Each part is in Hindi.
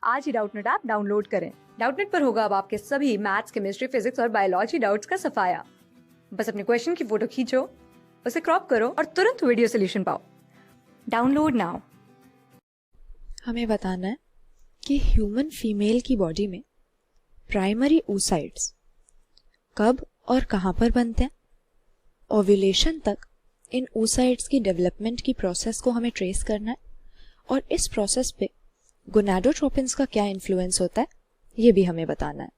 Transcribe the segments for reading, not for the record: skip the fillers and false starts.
आज ही डाउटनेट ऐप डाउनलोड करें। डाउटनेट पर होगा अब आपके सभी मैथ्स, केमिस्ट्री, फिजिक्स और बायोलॉजी डाउट्स का सफाया। बस अपने क्वेश्चन की फोटो खींचो, उसे क्रॉप करो और तुरंत वीडियो सोल्यूशन पाओ। Download now. हमें बताना है कि ह्यूमन फीमेल की बॉडी में प्राइमरी oocytes कब और कहाँ पर बनते हैं। ओव्यूलेशन तक इन oocytes की डेवलपमेंट की प्रोसेस को हमें ट्रेस करना है और इस प्रोसेस पे गोनाडोट्रोपिन्स का क्या इन्फ्लुएंस होता है ये भी हमें बताना है।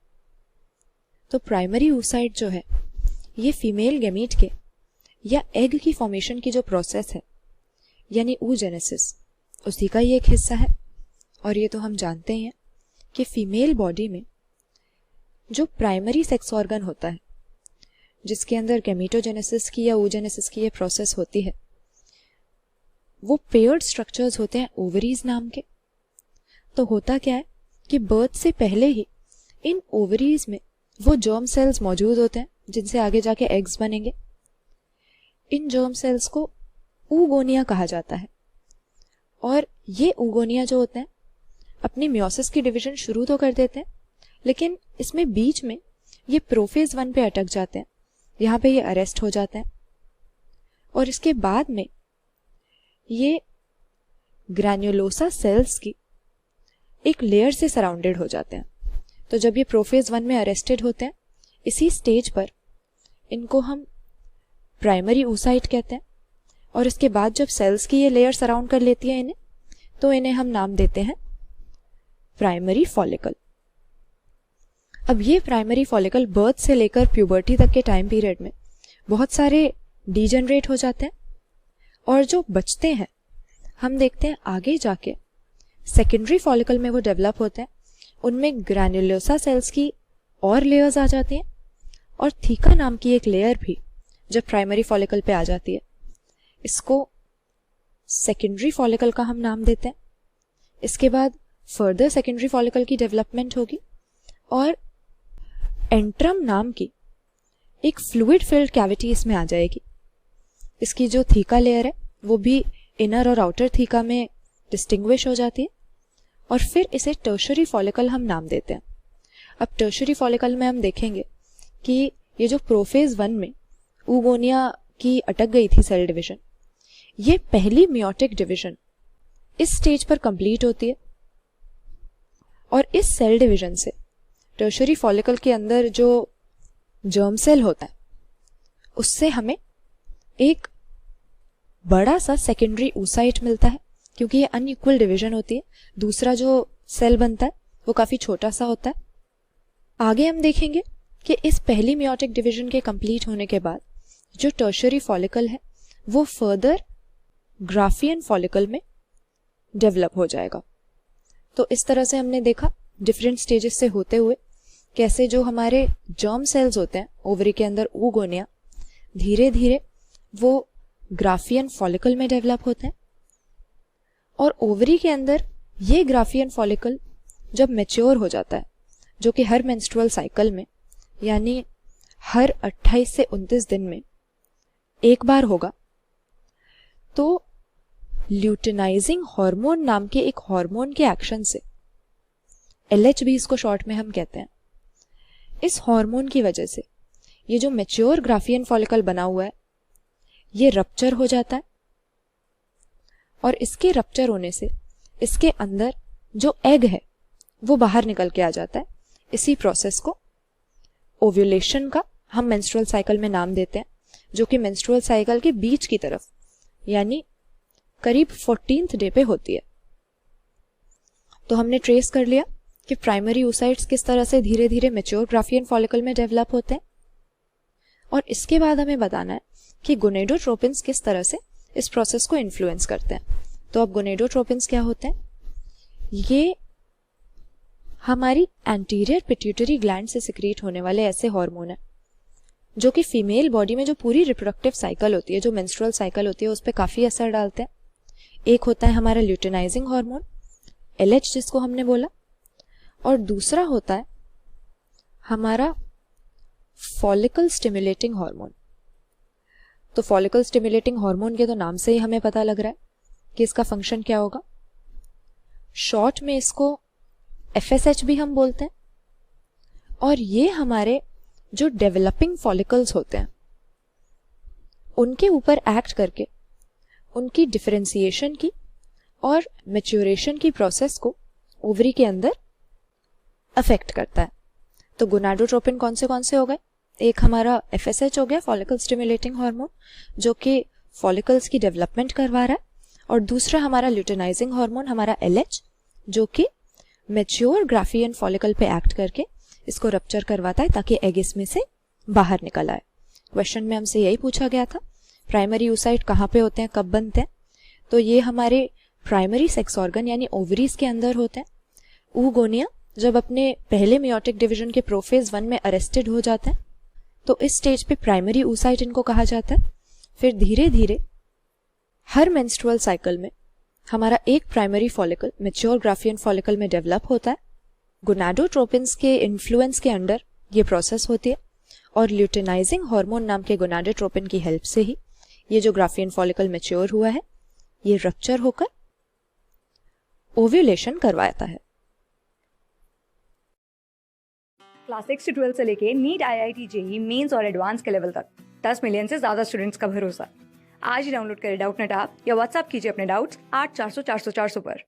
तो प्राइमरी oocyte जो है ये फीमेल गैमीट के या एग की फॉर्मेशन की जो प्रोसेस है यानी oogenesis उसी का ये एक हिस्सा है। और ये तो हम जानते हैं कि फीमेल बॉडी में जो प्राइमरी सेक्स ऑर्गन होता है जिसके अंदर गैमीटोजेनेसिस की या oogenesis की ये प्रोसेस होती है वो पेयर्ड स्ट्रक्चर्स होते हैं ओवरीज नाम के। तो होता क्या है कि बर्थ से पहले ही इन ओवरीज में वो जर्म सेल्स मौजूद होते हैं जिनसे आगे जाके एग्स बनेंगे। इन जर्म सेल्स को oogonia कहा जाता है और ये oogonia जो होते हैं अपनी मियोसिस की डिवीजन शुरू तो कर देते हैं लेकिन इसमें बीच में ये प्रोफेज 1 पे अटक जाते हैं, यहाँ पे ये अरेस्ट हो जाते हैं और इसके बाद में ये ग्रैन्युलोसा सेल्स की एक लेयर से सराउंडेड हो जाते हैं। तो जब ये प्रोफेज 1 में अरेस्टेड होते हैं इसी स्टेज पर इनको हम प्राइमरी oocyte कहते हैं और इसके बाद जब सेल्स की ये लेयर सराउंड कर लेती है इन्हें तो इन्हें हम नाम देते हैं प्राइमरी फॉलिकल। अब ये प्राइमरी फॉलिकल बर्थ से लेकर प्यूबर्टी तक के टाइम पीरियड में बहुत सारे डीजनरेट हो जाते हैं और जो बचते हैं हम देखते हैं आगे जाके सेकेंडरी फॉलिकल में वो डेवलप होते हैं। उनमें ग्रैन्युलोसा सेल्स की और लेयर्स आ जाती हैं और थीका नाम की एक लेयर भी जब प्राइमरी फॉलिकल पे आ जाती है इसको सेकेंडरी फॉलिकल का हम नाम देते हैं। इसके बाद फर्दर सेकेंडरी फॉलिकल की डेवलपमेंट होगी और एंट्रम नाम की एक फ्लूइड फिल्ड कैविटी इसमें आ जाएगी। इसकी जो थीका लेयर है वो भी इनर और आउटर थीका में डिस्टिंग्विश हो जाती है और फिर इसे टर्शरी फॉलिकल हम नाम देते हैं। अब टर्शरी फॉलिकल में हम देखेंगे कि ये जो प्रोफेज 1 में oogonia की अटक गई थी सेल डिवीजन ये पहली मियोटिक डिवीजन इस स्टेज पर कंप्लीट होती है और इस सेल डिवीजन से टर्शरी फॉलिकल के अंदर जो जर्म सेल होता है उससे हमें एक बड़ा सा सेकेंडरी oocyte मिलता है क्योंकि ये अनइक्वल डिवीजन होती है। दूसरा जो सेल बनता है वो काफी छोटा सा होता है। आगे हम देखेंगे कि इस पहली मियोटिक डिवीजन के कंप्लीट होने के बाद जो टर्शरी फॉलिकल है वो फर्दर ग्राफियन फॉलिकल में डेवलप हो जाएगा। तो इस तरह से हमने देखा डिफरेंट स्टेजेस से होते हुए कैसे जो हमारे जर्म सेल्स होते हैं ओवरी के अंदर oogonia धीरे धीरे वो ग्राफियन फॉलिकल में डेवलप होते हैं और ओवरी के अंदर ये ग्राफियन फॉलिकल जब मैच्योर हो जाता है जो कि हर मेंस्ट्रुअल साइकिल में यानी हर 28 से 29 दिन में एक बार होगा तो ल्यूटिनाइजिंग हार्मोन नाम के एक हार्मोन के एक्शन से LHB इसको शॉर्ट में हम कहते हैं, इस हार्मोन की वजह से ये जो मैच्योर ग्राफियन फॉलिकल बना हुआ है ये रप्चर हो जाता है और इसके रप्चर होने से इसके अंदर जो एग है वो बाहर निकल के आ जाता है। इसी प्रोसेस को ओव्यूलेशन का हम मेंस्ट्रुअल साइकिल में नाम देते हैं जो कि मेंस्ट्रुअल साइकिल के बीच की तरफ यानी करीब 14th डे पे होती है। तो हमने ट्रेस कर लिया कि प्राइमरी oocytes किस तरह से धीरे धीरे मैच्योर ग्राफियन फॉलिकल में डेवलप होते हैं और इसके बाद हमें बताना है कि गोनेडोट्रोपिन्स किस तरह से इस प्रोसेस को इन्फ्लुएंस करते हैं। तो अब गोनेडोट्रोपिन्स क्या होते हैं? ये हमारी एंटीरियर पिट्यूटरी ग्लैंड से सिक्रीट होने वाले ऐसे हार्मोन है जो कि फीमेल बॉडी में जो पूरी रिप्रोडक्टिव साइकिल होती है, जो मेंस्ट्रुअल साइकिल होती है, उस पर काफी असर डालते हैं। एक होता है हमारा ल्यूटिनाइजिंग हार्मोन LH जिसको हमने बोला और दूसरा होता है हमारा फॉलिकल स्टिमुलेटिंग हार्मोन। तो फॉलिकल स्टिमुलेटिंग हार्मोन के तो नाम से ही हमें पता लग रहा है कि इसका फंक्शन क्या होगा। शॉर्ट में इसको FSH भी हम बोलते हैं। और ये हमारे जो डेवलपिंग फॉलिकल्स होते हैं उनके ऊपर एक्ट करके उनकी डिफरेंशिएशन की और मैच्योरेशन की प्रोसेस को ओवरी के अंदर अफेक्ट करता है। तो गोनाडोट्रोपिन कौन से हो गए? एक हमारा FSH हो गया, फॉलिकल स्टिमुलेटिंग हार्मोन, जो कि फॉलिकल्स की डेवलपमेंट करवा रहा है, और दूसरा हमारा ल्यूटेनाइजिंग हार्मोन हमारा LH, जो कि मैच्योर ग्राफियन फॉलिकल पे एक्ट करके इसको रप्चर करवाता है ताकि एग इसमें से बाहर निकल आए। क्वेश्चन में हमसे यही पूछा गया था, प्राइमरी oocyte कहाँ पे होते हैं, कब बनते हैं? तो ये हमारे प्राइमरी सेक्स ऑर्गन यानी ओवरीज के अंदर होते हैं। oogonia जब अपने पहले मियोटिक डिवीजन के प्रोफेज 1 में अरेस्टेड हो जाते हैं तो इस स्टेज पे प्राइमरी oocyte इनको कहा जाता है। फिर धीरे धीरे हर मेंस्ट्रुअल साइकिल में हमारा एक primary follicle mature Graafian follicle में डेवलप होता है। गोनाडोट्रोपिन्स के इन्फ्लुएंस के अंडर ये प्रोसेस होती है और ल्यूटेनाइजिंग हार्मोन नाम के गोनाडोट्रोपिन की हेल्प से ही ये जो ग्राफियन फॉलिकल मैच्योर हुआ है ये रप्चर होकर ओव्यूलेशन करवाता है। क्लास 6 से 12 से लेके नीट, IIT, JEE मेंस और एडवांस के लेवल तक 10 मिलियन से ज्यादा स्टूडेंट्स का भरोसा। आज ही डाउनलोड करें डाउटनेट ऐप या व्हाट्सएप कीजिए अपने डाउट्स 8400 400 400 पर।